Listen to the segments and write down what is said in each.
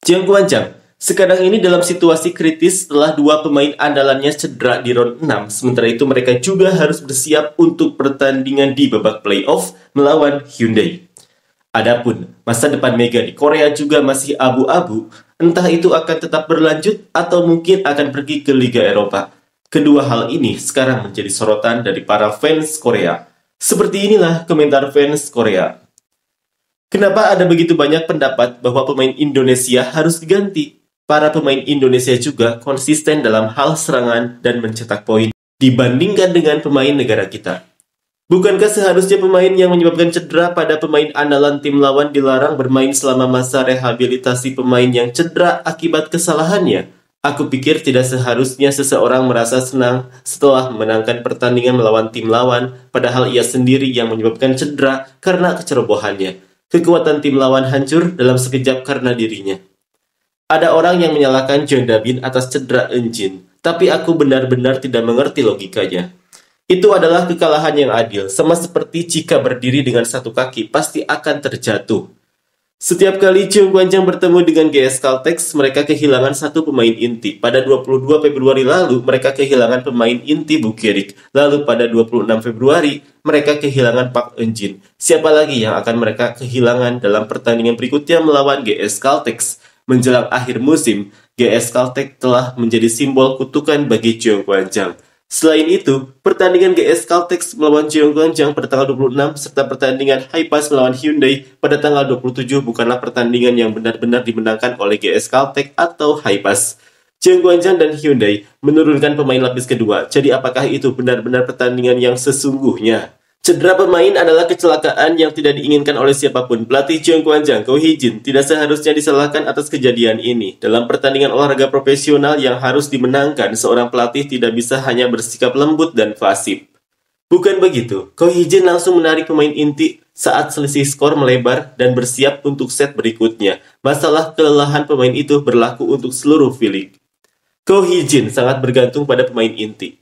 Jiang Guanzhang sekarang ini dalam situasi kritis setelah dua pemain andalannya cedera di round 6. Sementara itu mereka juga harus bersiap untuk pertandingan di babak playoff melawan Hyundai. Adapun masa depan Mega di Korea juga masih abu-abu, entah itu akan tetap berlanjut atau mungkin akan pergi ke Liga Eropa. Kedua hal ini sekarang menjadi sorotan dari para fans Korea. Seperti inilah komentar fans Korea. Kenapa ada begitu banyak pendapat bahwa pemain Indonesia harus diganti? Para pemain Indonesia juga konsisten dalam hal serangan dan mencetak poin dibandingkan dengan pemain negara kita. Bukankah seharusnya pemain yang menyebabkan cedera pada pemain andalan tim lawan dilarang bermain selama masa rehabilitasi pemain yang cedera akibat kesalahannya? Aku pikir tidak seharusnya seseorang merasa senang setelah memenangkan pertandingan melawan tim lawan, padahal ia sendiri yang menyebabkan cedera karena kecerobohannya. Kekuatan tim lawan hancur dalam sekejap karena dirinya. Ada orang yang menyalahkan Jeong Da-bin atas cedera engine, tapi aku benar-benar tidak mengerti logikanya. Itu adalah kekalahan yang adil, sama seperti jika berdiri dengan satu kaki pasti akan terjatuh. Setiap kali Jeong Guanzhang bertemu dengan GS Caltex, mereka kehilangan satu pemain inti. Pada 22 Februari lalu, mereka kehilangan pemain inti Bukirik. Lalu pada 26 Februari, mereka kehilangan Park Eun-jin. Siapa lagi yang akan mereka kehilangan dalam pertandingan berikutnya melawan GS Caltex? Menjelang akhir musim, GS Caltex telah menjadi simbol kutukan bagi Jeong Guanzhang. Selain itu, pertandingan GS Caltex melawan Jeong Guanzhang pada tanggal 26 serta pertandingan Hipass melawan Hyundai pada tanggal 27 bukanlah pertandingan yang benar-benar dimenangkan oleh GS Caltex atau Hipass. Jeong Guanzhang dan Hyundai menurunkan pemain lapis kedua, jadi apakah itu benar-benar pertandingan yang sesungguhnya? Cedera pemain adalah kecelakaan yang tidak diinginkan oleh siapapun. Pelatih Jeong Guanzhang, Ko Hee-jin, tidak seharusnya disalahkan atas kejadian ini. Dalam pertandingan olahraga profesional yang harus dimenangkan, seorang pelatih tidak bisa hanya bersikap lembut dan fasih. Bukan begitu, Ko Hee-jin langsung menarik pemain inti saat selisih skor melebar dan bersiap untuk set berikutnya. Masalah kelelahan pemain itu berlaku untuk seluruh V-League. Ko Hee-jin sangat bergantung pada pemain inti.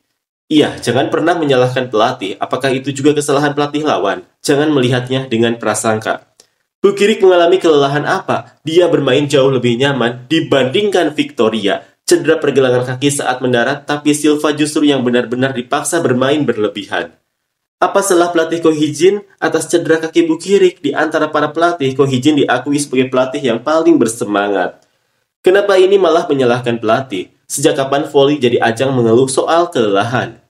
Iya, jangan pernah menyalahkan pelatih. Apakah itu juga kesalahan pelatih lawan? Jangan melihatnya dengan prasangka. Bukirik mengalami kelelahan apa? Dia bermain jauh lebih nyaman dibandingkan Victoria. Cedera pergelangan kaki saat mendarat, tapi Silva justru yang benar-benar dipaksa bermain berlebihan. Apa salah pelatih Ko Hee-jin atas cedera kaki Bukirik? Di antara para pelatih, Ko Hee-jin diakui sebagai pelatih yang paling bersemangat. Kenapa ini malah menyalahkan pelatih? Sejak kapan voli jadi ajang mengeluh soal kelelahan?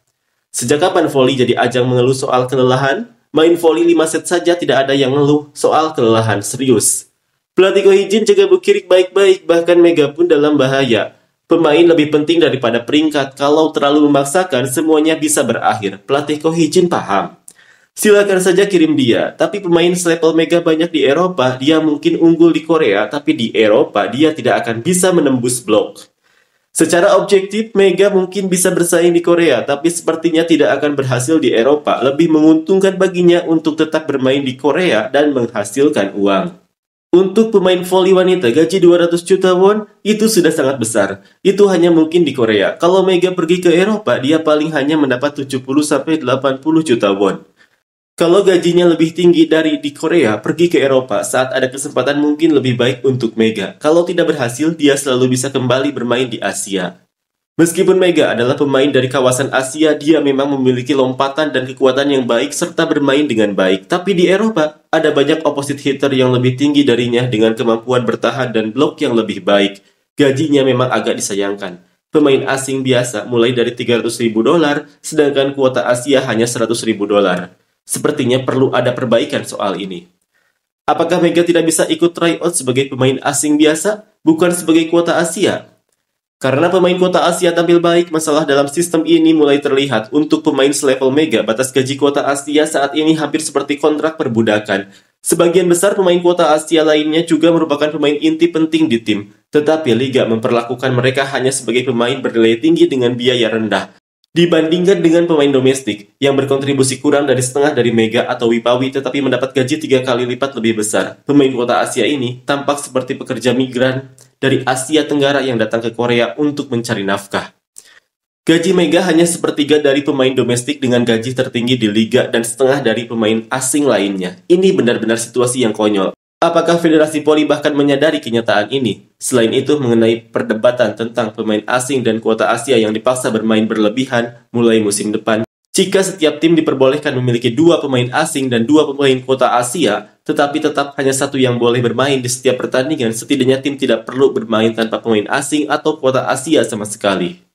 Sejak kapan voli jadi ajang mengeluh soal kelelahan? Main voli 5 set saja tidak ada yang ngeluh soal kelelahan serius. Pelatih Ko Hee-jin jaga Bukirik baik-baik, bahkan Mega pun dalam bahaya. Pemain lebih penting daripada peringkat, kalau terlalu memaksakan semuanya bisa berakhir. Pelatih Ko Hee-jin paham. Silakan saja kirim dia, tapi pemain selevel Mega banyak di Eropa, dia mungkin unggul di Korea, tapi di Eropa dia tidak akan bisa menembus blok. Secara objektif, Mega mungkin bisa bersaing di Korea, tapi sepertinya tidak akan berhasil di Eropa. Lebih menguntungkan baginya untuk tetap bermain di Korea dan menghasilkan uang. Untuk pemain voli wanita, gaji 200 juta won itu sudah sangat besar. Itu hanya mungkin di Korea. Kalau Mega pergi ke Eropa, dia paling hanya mendapat 70-80 juta won. Kalau gajinya lebih tinggi dari di Korea, pergi ke Eropa saat ada kesempatan mungkin lebih baik untuk Mega. Kalau tidak berhasil, dia selalu bisa kembali bermain di Asia. Meskipun Mega adalah pemain dari kawasan Asia, dia memang memiliki lompatan dan kekuatan yang baik serta bermain dengan baik. Tapi di Eropa, ada banyak opposite hitter yang lebih tinggi darinya dengan kemampuan bertahan dan blok yang lebih baik. Gajinya memang agak disayangkan. Pemain asing biasa mulai dari $300.000, sedangkan kuota Asia hanya $100.000. Sepertinya perlu ada perbaikan soal ini. Apakah Mega tidak bisa ikut tryout sebagai pemain asing biasa, bukan sebagai kuota Asia? Karena pemain kuota Asia tampil baik, masalah dalam sistem ini mulai terlihat. Untuk pemain selevel Mega, batas gaji kuota Asia saat ini hampir seperti kontrak perbudakan. Sebagian besar pemain kuota Asia lainnya juga merupakan pemain inti penting di tim. Tetapi Liga memperlakukan mereka hanya sebagai pemain bernilai tinggi dengan biaya rendah. Dibandingkan dengan pemain domestik yang berkontribusi kurang dari setengah dari Mega atau Wipawi tetapi mendapat gaji 3 kali lipat lebih besar. Pemain kuota Asia ini tampak seperti pekerja migran dari Asia Tenggara yang datang ke Korea untuk mencari nafkah. Gaji Mega hanya sepertiga dari pemain domestik dengan gaji tertinggi di liga dan setengah dari pemain asing lainnya. Ini benar-benar situasi yang konyol. Apakah Federasi Voli bahkan menyadari kenyataan ini? Selain itu, mengenai perdebatan tentang pemain asing dan kuota Asia yang dipaksa bermain berlebihan mulai musim depan, jika setiap tim diperbolehkan memiliki 2 pemain asing dan 2 pemain kuota Asia, tetapi tetap hanya satu yang boleh bermain di setiap pertandingan, setidaknya tim tidak perlu bermain tanpa pemain asing atau kuota Asia sama sekali.